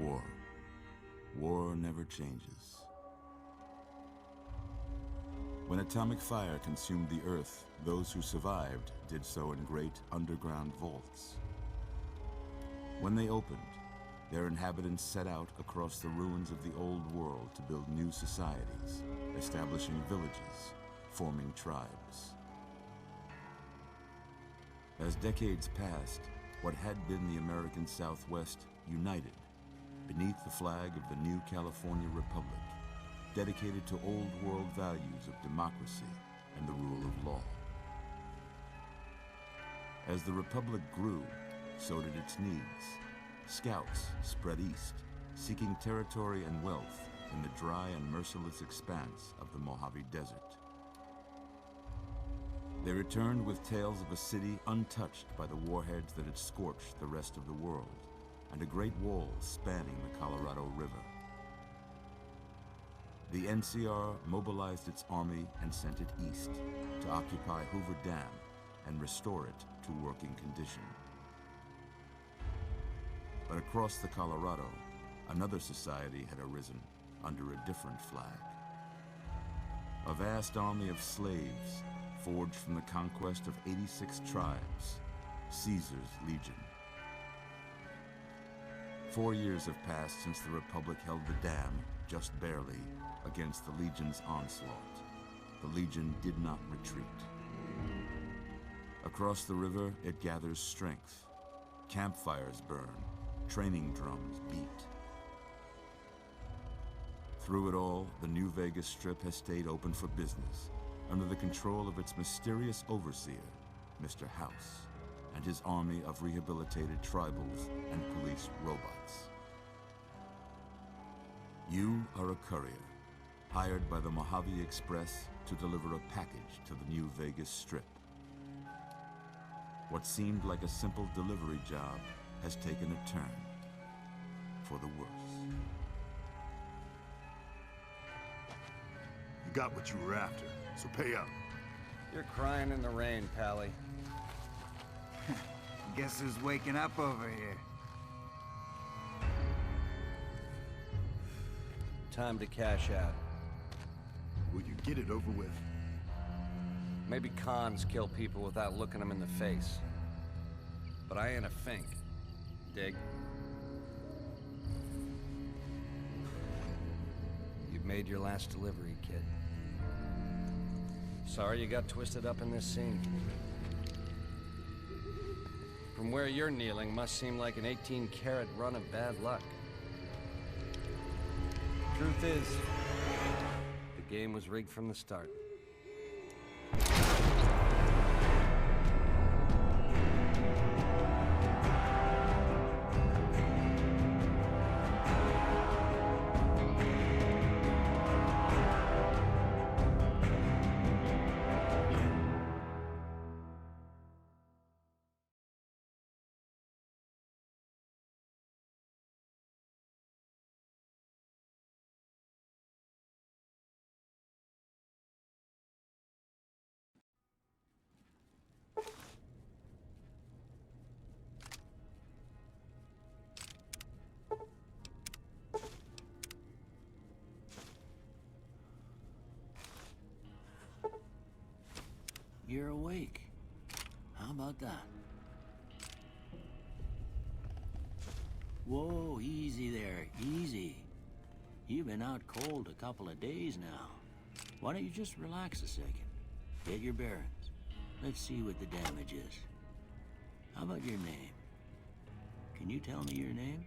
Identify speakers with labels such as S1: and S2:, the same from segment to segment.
S1: War. War never changes. When atomic fire consumed the Earth, those who survived did so in great underground vaults. When they opened, their inhabitants set out across the ruins of the old world to build new societies, establishing villages, forming tribes. As decades passed, what had been the American Southwest united beneath the flag of the new California Republic, dedicated to old world values of democracy and the rule of law. As the Republic grew, so did its needs. Scouts spread east, seeking territory and wealth in the dry and merciless expanse of the Mojave Desert. They returned with tales of a city untouched by the warheads that had scorched the rest of the world, and a great wall spanning the Colorado River. The NCR mobilized its army and sent it east to occupy Hoover Dam and restore it to working condition. But across the Colorado, another society had arisen under a different flag. A vast army of slaves forged from the conquest of 86 tribes, Caesar's Legion. 4 years have passed since the Republic held the dam, just barely, against the Legion's onslaught. The Legion did not retreat. Across the river, it gathers strength. Campfires burn, training drums beat. Through it all, the New Vegas Strip has stayed open for business, under the control of its mysterious overseer, Mr. House, and his army of rehabilitated tribals and police robots. You are a courier, hired by the Mojave Express to deliver a package to the New Vegas Strip. What seemed like a simple delivery job has taken a turn for the worse.
S2: You got what you were after, so pay up.
S3: You're crying in the rain, Pally.
S4: Guess who's waking up over here?
S3: Time to cash out.
S2: Will you get it over with?
S3: Maybe cons kill people without looking them in the face. But I ain't a fink. Dig? You've made your last delivery, kid. Sorry you got twisted up in this scene. From where you're kneeling must seem like an 18-carat run of bad luck. Truth is, the game was rigged from the start.
S5: You're awake. How about that? Whoa, easy there, easy. You've been out cold a couple of days now. Why don't you just relax a second? Get your bearings. Let's see what the damage is. How about your name? Can you tell me your name?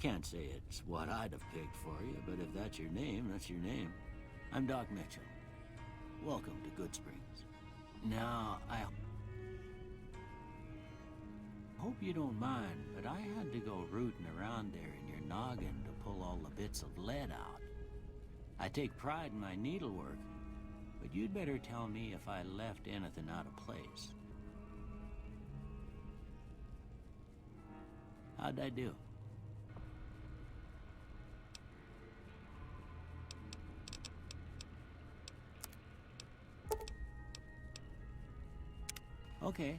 S5: Can't say it's what I'd have picked for you, but if that's your name, that's your name. I'm Doc Mitchell. Welcome to Good Springs. Now, I hope you don't mind, but I had to go rooting around there in your noggin to pull all the bits of lead out. I take pride in my needlework, but you'd better tell me if I left anything out of place. How'd I do? Okay,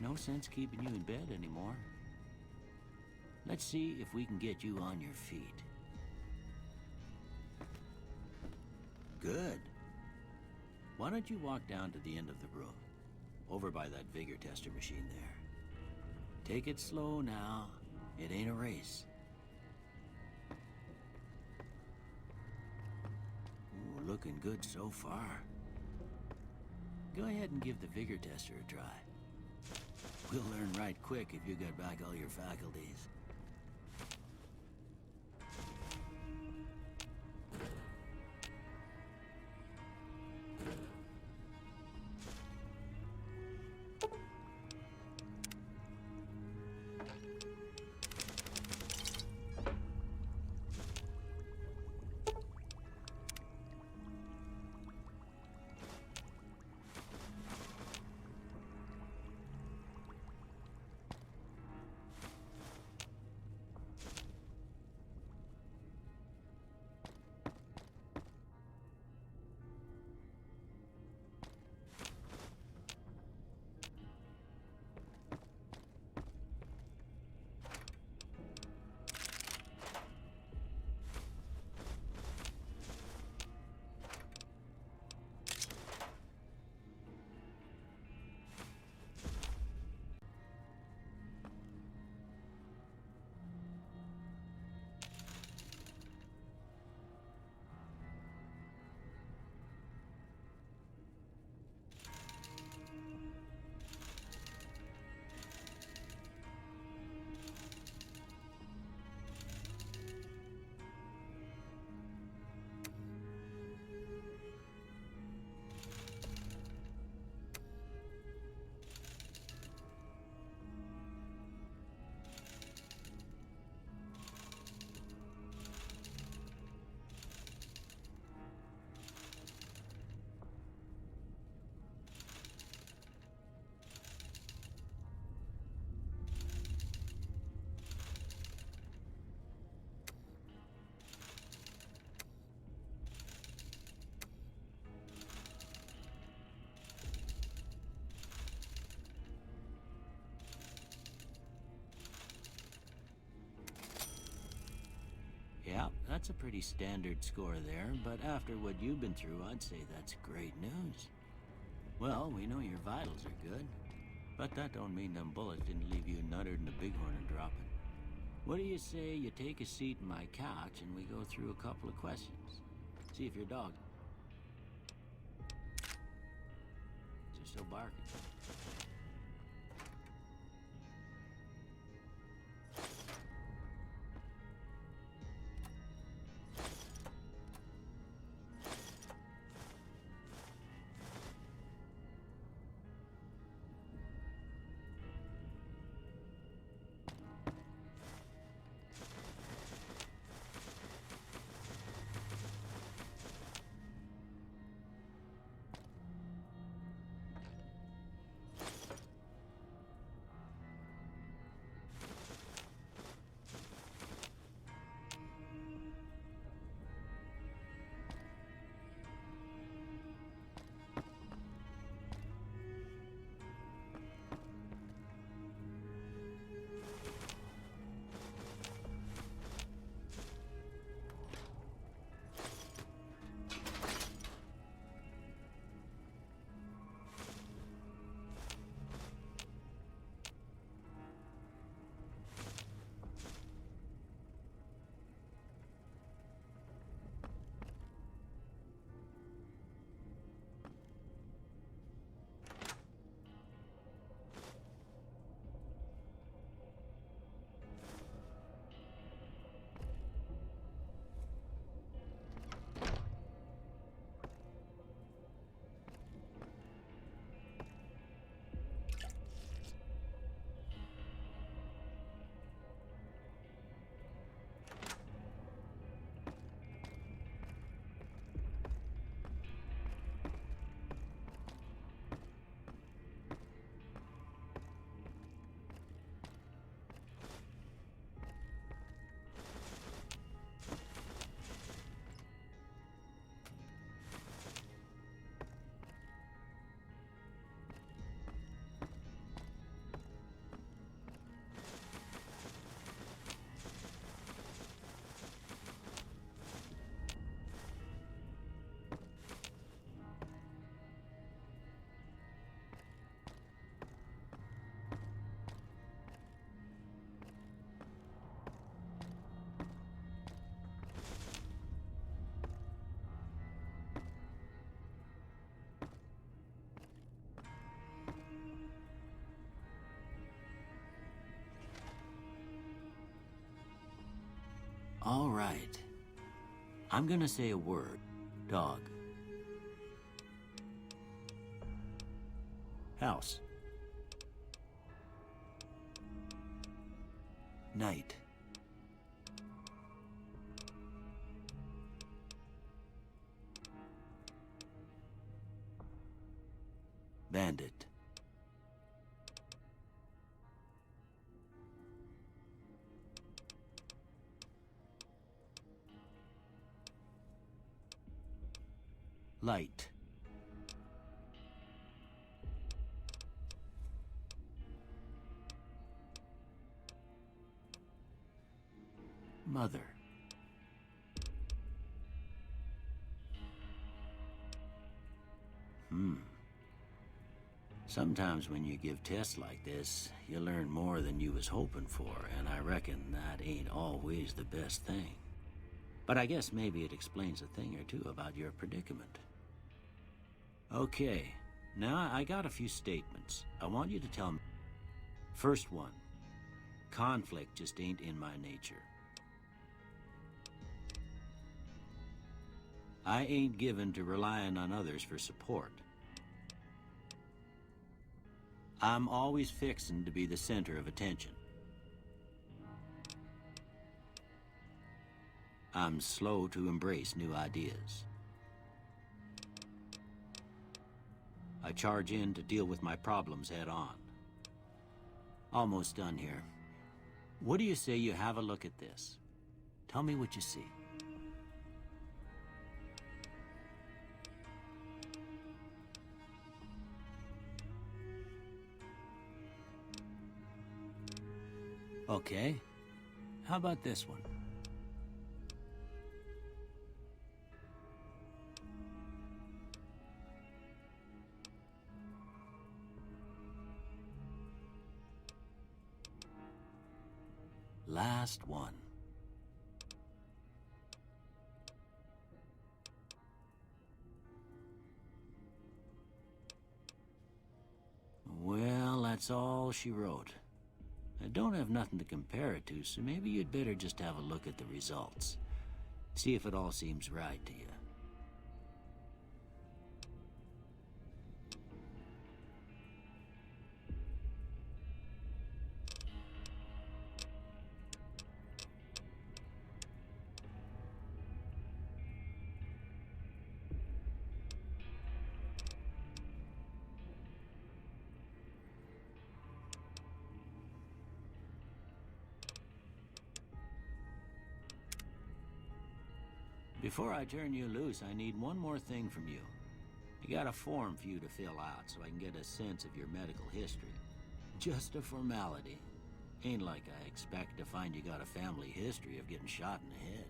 S5: no sense keeping you in bed anymore. Let's see if we can get you on your feet. Good. Why don't you walk down to the end of the room, over by that vigor tester machine there. Take it slow now. It ain't a race. Ooh, looking good so far. Go ahead and give the vigor tester a try. We'll learn right quick if you get back all your faculties. Yeah, that's a pretty standard score there, but after what you've been through, I'd say that's great news. Well, we know your vitals are good, but that don't mean them bullets didn't leave you nuttered and a bighorn and dropping. What do you say you take a seat in my couch and we go through a couple of questions? See if your dog is still barking. All right. I'm gonna say a word. Dog. House. Night. Bandit. Light. Mother. Sometimes when you give tests like this, you learn more than you was hoping for, and I reckon that ain't always the best thing. But I guess maybe it explains a thing or two about your predicament. Okay, now I got a few statements. I want you to tell me. First one, conflict just ain't in my nature. I ain't given to relying on others for support. I'm always fixin' to be the center of attention. I'm slow to embrace new ideas. I charge in to deal with my problems head on. Almost done here. What do you say you have a look at this? Tell me what you see. Okay. How about this one? Last one. Well, that's all she wrote. I don't have nothing to compare it to, so maybe you'd better just have a look at the results. See if it all seems right to you. Before I turn you loose, I need one more thing from you. I got a form for you to fill out so I can get a sense of your medical history. Just a formality. Ain't like I expect to find you got a family history of getting shot in the head.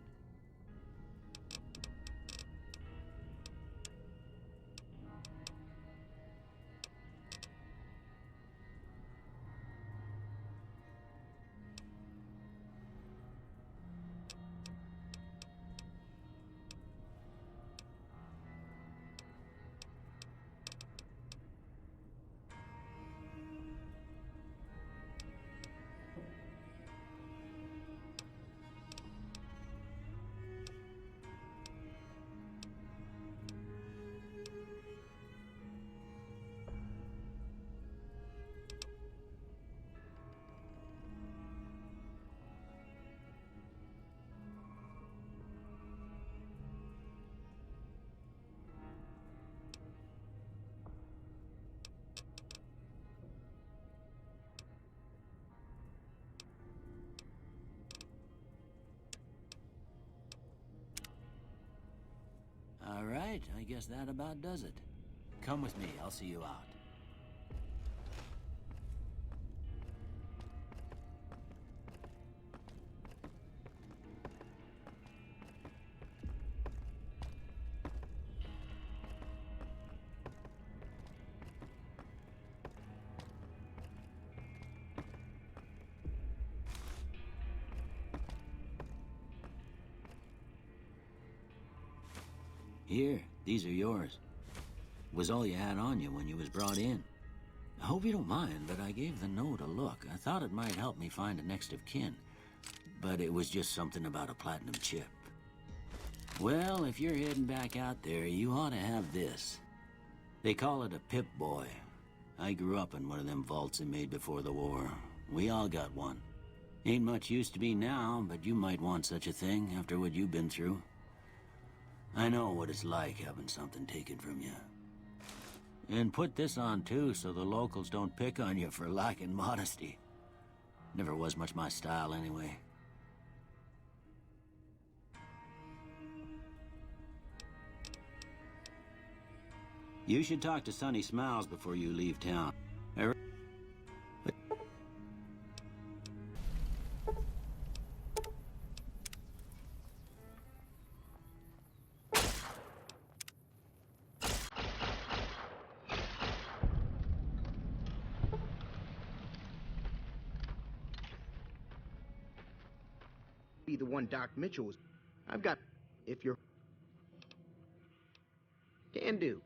S5: All right, I guess that about does it. Come with me, I'll see you out. Here, these are yours. Was all you had on you when you was brought in. I hope you don't mind, but I gave the note a look. I thought it might help me find a next of kin. but it was just something about a platinum chip. Well, if you're heading back out there, you ought to have this. They call it a Pip-Boy. I grew up in one of them vaults they made before the war. We all got one. Ain't much use to me now, but you might want such a thing after what you've been through. I know what it's like having something taken from you. And put this on too, so the locals don't pick on you for lacking modesty. Never was much my style anyway. You should talk to Sonny Smiles before you leave town.
S6: Be the one Doc Mitchell was. I've got. If you're. Can do.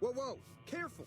S7: Whoa, whoa! Careful!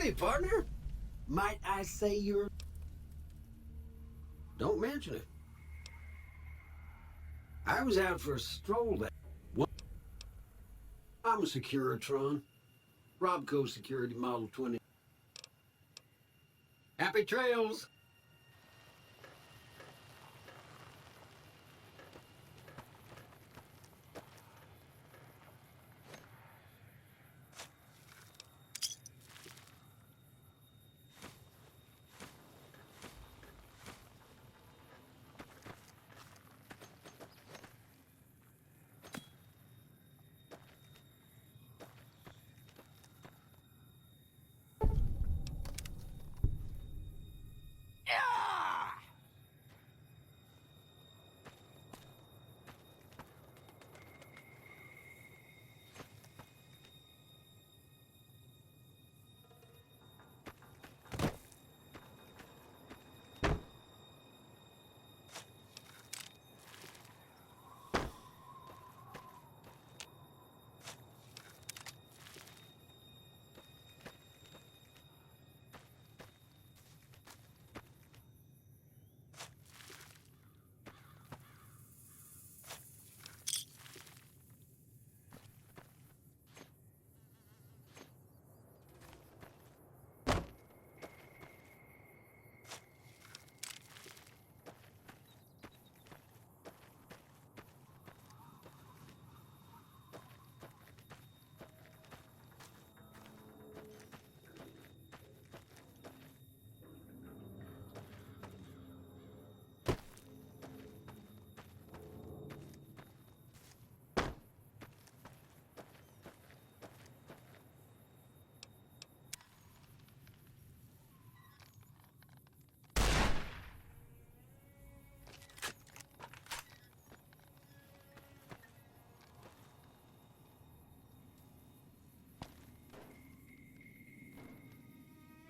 S7: Howdy, partner. Might I say you're... Don't mention it. I was out for a stroll that... What? I'm a Securitron. Robco Security Model 20. Happy trails!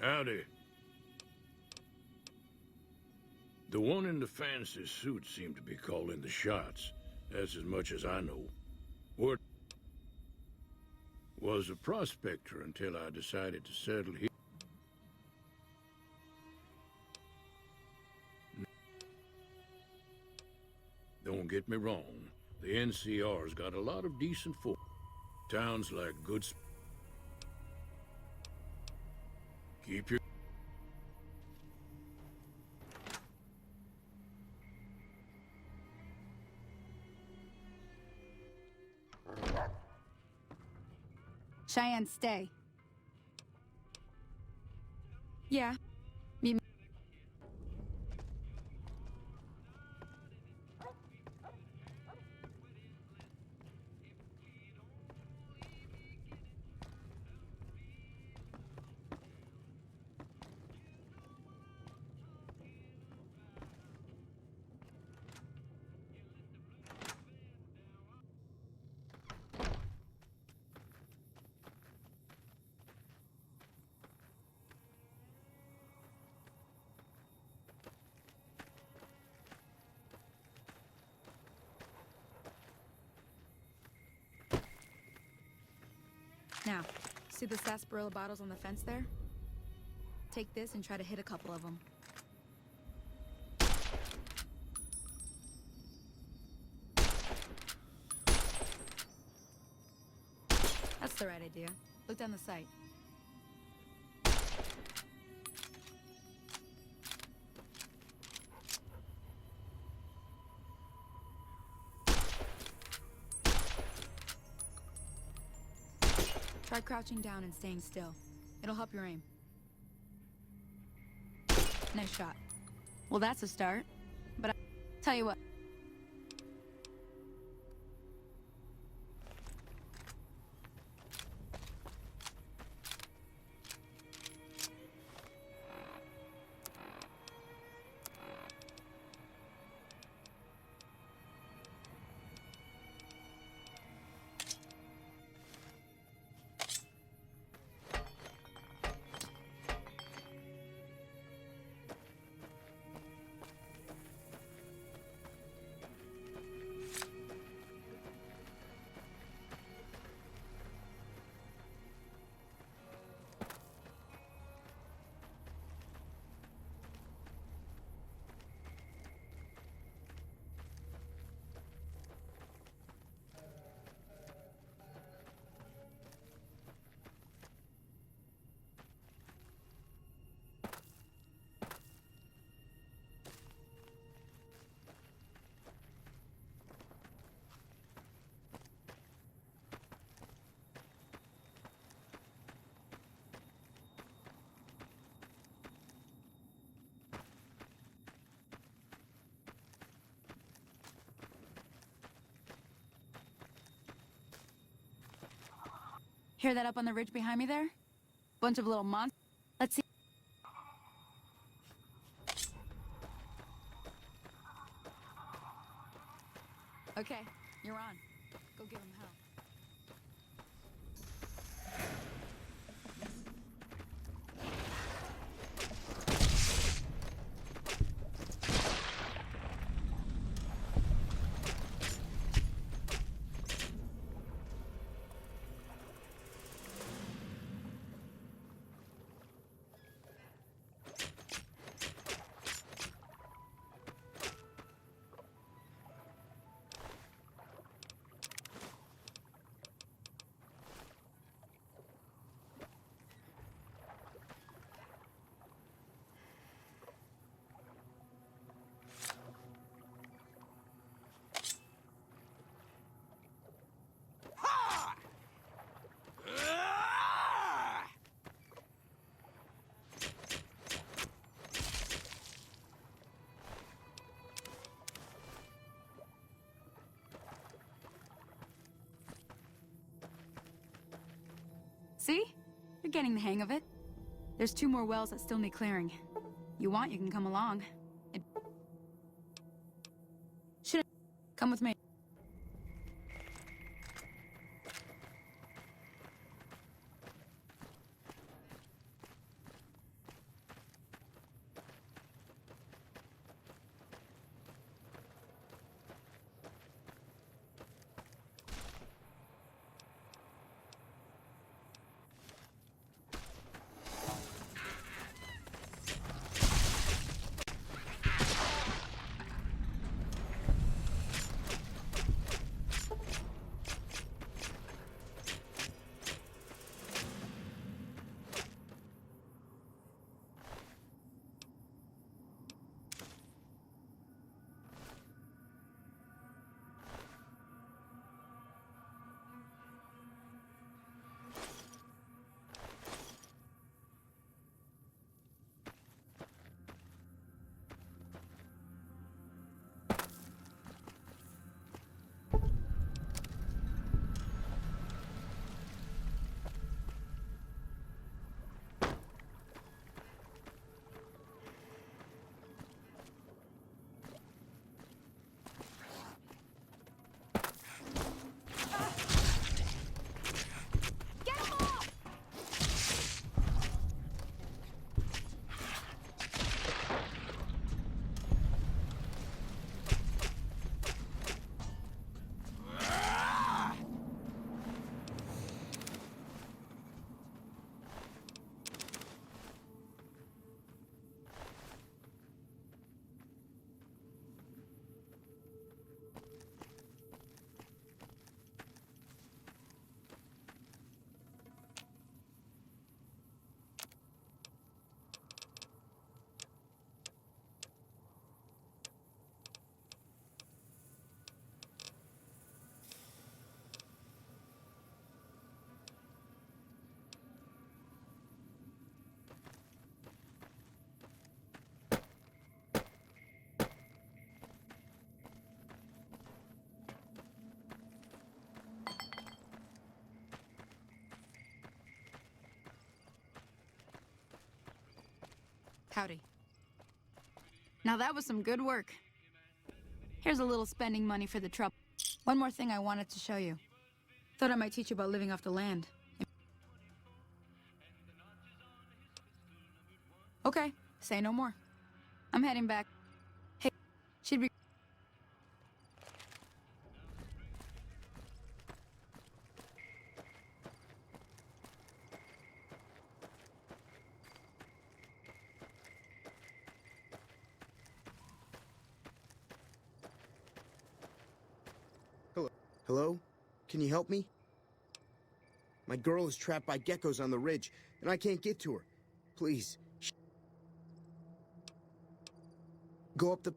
S8: Howdy. The one in the fancy suit seemed to be calling the shots. That's as much as I know. What was a prospector until I decided to settle here. Don't get me wrong. The NCR's got a lot of decent folk. Towns like good... Keep your...
S9: Cheyenne, stay. Yeah. Now, see the sarsaparilla bottles on the fence there? Take this and try to hit a couple of them. That's the right idea. Look down the sight. Try crouching down and staying still. It'll help your aim. Nice shot. Well, that's a start. But I'll tell you what. Hear that up on the ridge behind me there? Bunch of little monsters. Let's see. Okay, you're on. Go give him hell. See? You're getting the hang of it. There's 2 more wells that still need clearing. You want, you can come along. Should come with me. Howdy. Now that was some good work. Here's a little spending money for the trouble. One more thing I wanted to show you. Thought I might teach you about living off the land. Okay, say no more. I'm heading back. Hey, she'd be...
S6: Hello? Can you help me? My girl is trapped by geckos on the ridge, and I can't get to her. Please. Go up the...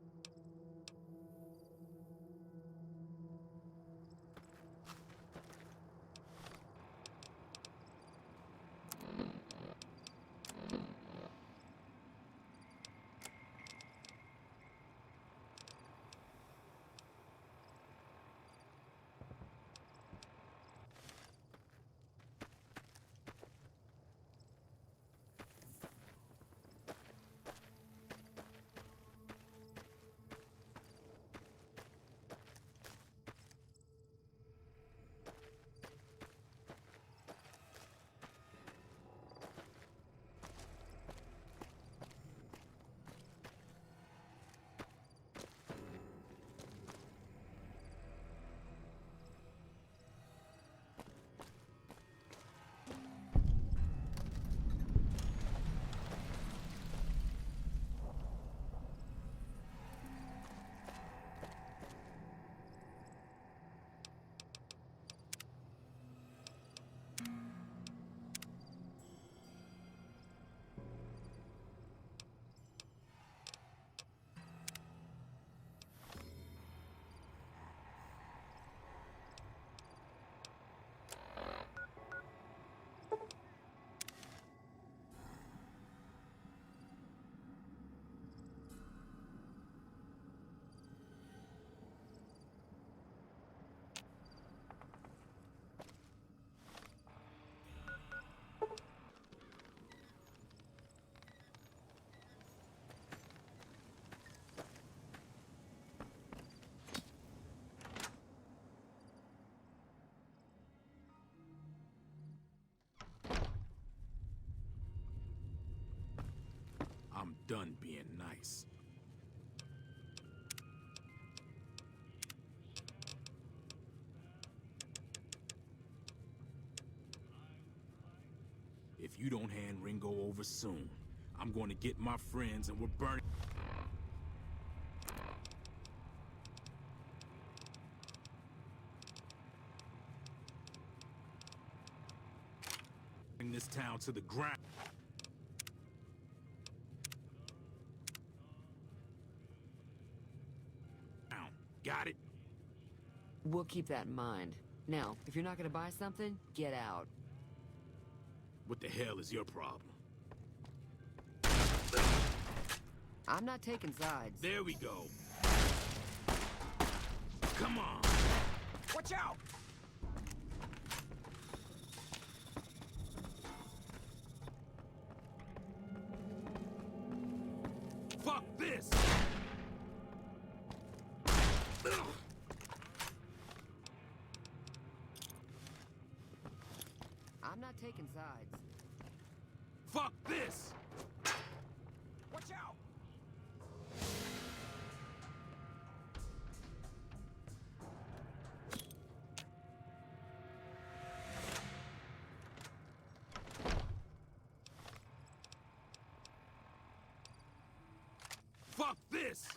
S10: done being nice. If you don't hand Ringo over soon, I'm going to get my friends and we're burning this town to the ground. Got it?
S11: We'll keep that in mind. Now, if you're not gonna buy something, get out.
S10: What the hell is your problem?
S11: I'm not taking sides.
S10: There we go. Come on.
S3: Watch out!
S10: Fuck this!
S11: I'm not taking sides.
S10: Fuck this!
S3: Watch out!
S10: Fuck this!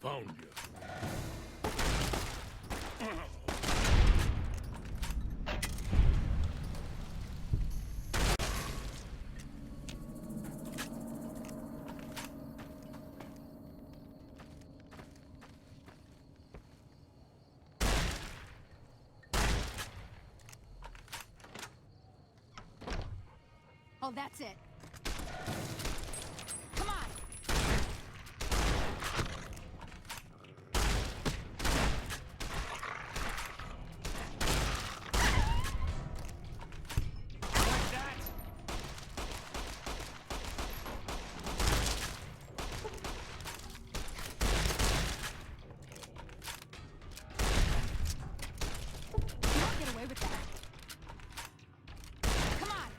S8: Found you.
S9: Oh, that's it. Come on! You won't get away with that. Come on!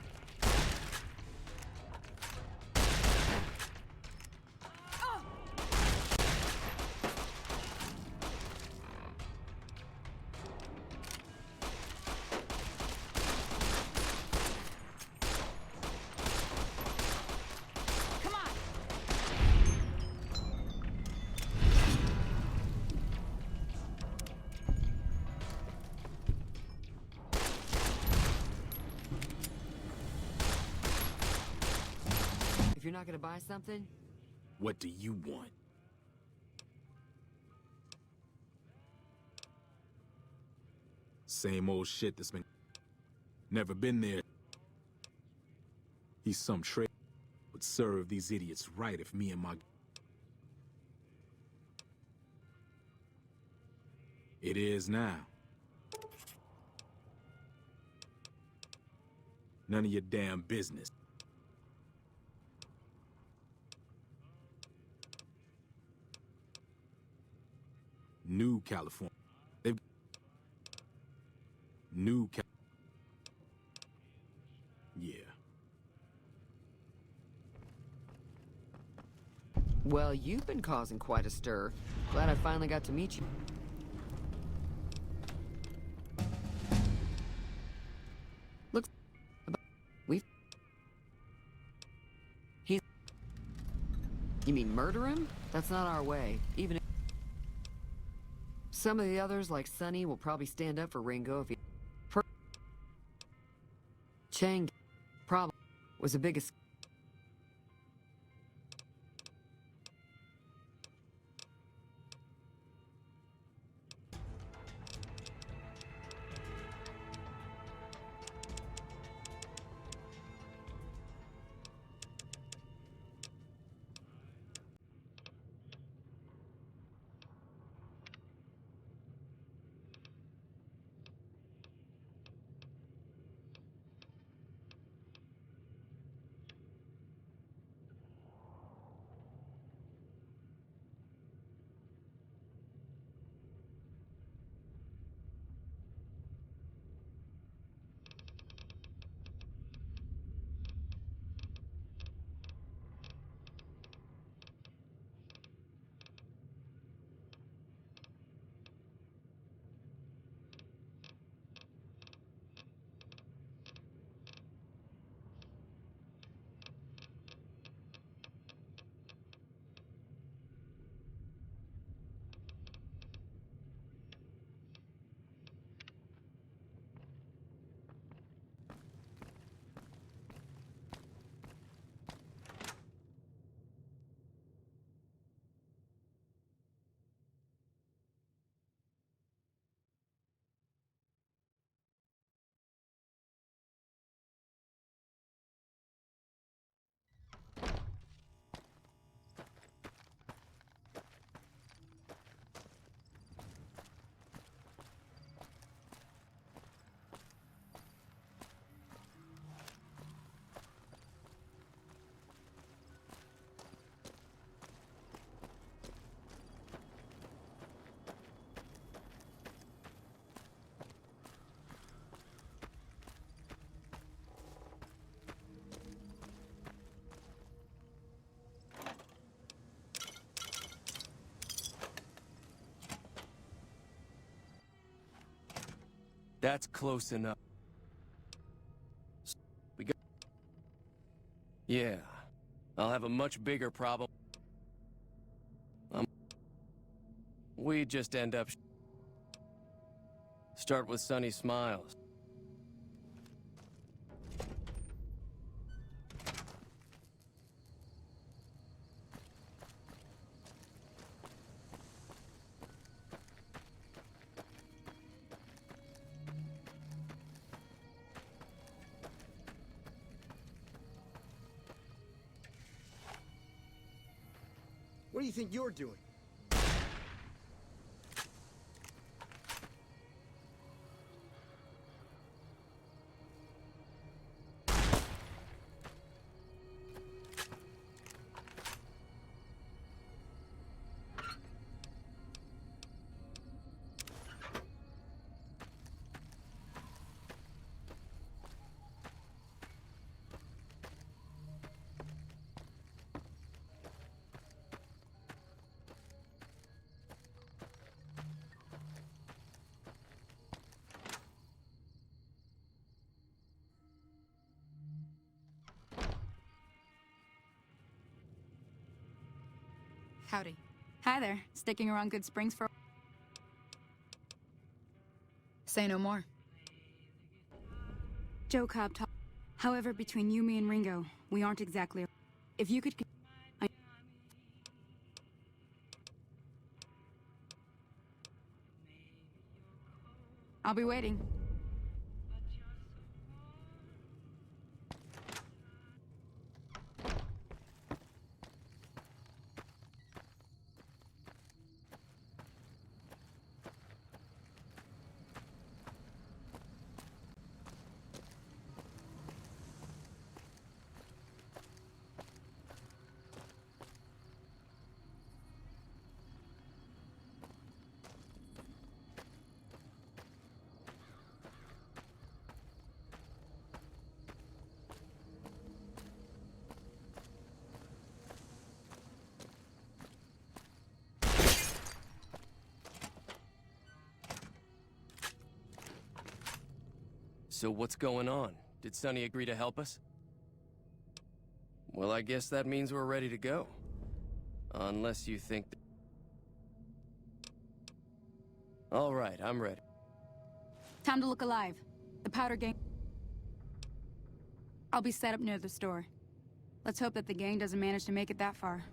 S11: if you're not gonna buy something...
S10: What do you want? Same old shit that's been... Never been there. He's some trade. Would serve these idiots right if me and my... It is now. None of your damn business. New California. They've... New Cal... Yeah.
S11: Well, you've been causing quite a stir. Glad I finally got to meet you. Looks... We've... He's... You mean murder him? That's not our way. Even if... Some of the others, like Sonny, will probably stand up for Ringo if he... Chang... Problem... was the biggest...
S12: That's close enough. We go. Yeah, I'll have a much bigger problem. We just end up... Start with sunny smiles.
S6: What do you think you're doing?
S9: Howdy. Hi there. Sticking around Good Springs for... Say no more. Joe Cobb talk. However, between you, me, and Ringo, we aren't exactly... If you could... I'll be waiting.
S12: So what's going on? Did Sonny agree to help us? Well, I guess that means we're ready to go. Unless you think... All right, I'm ready.
S9: Time to look alive. The Powder Gang... I'll be set up near the store. Let's hope that the gang doesn't manage to make it that far.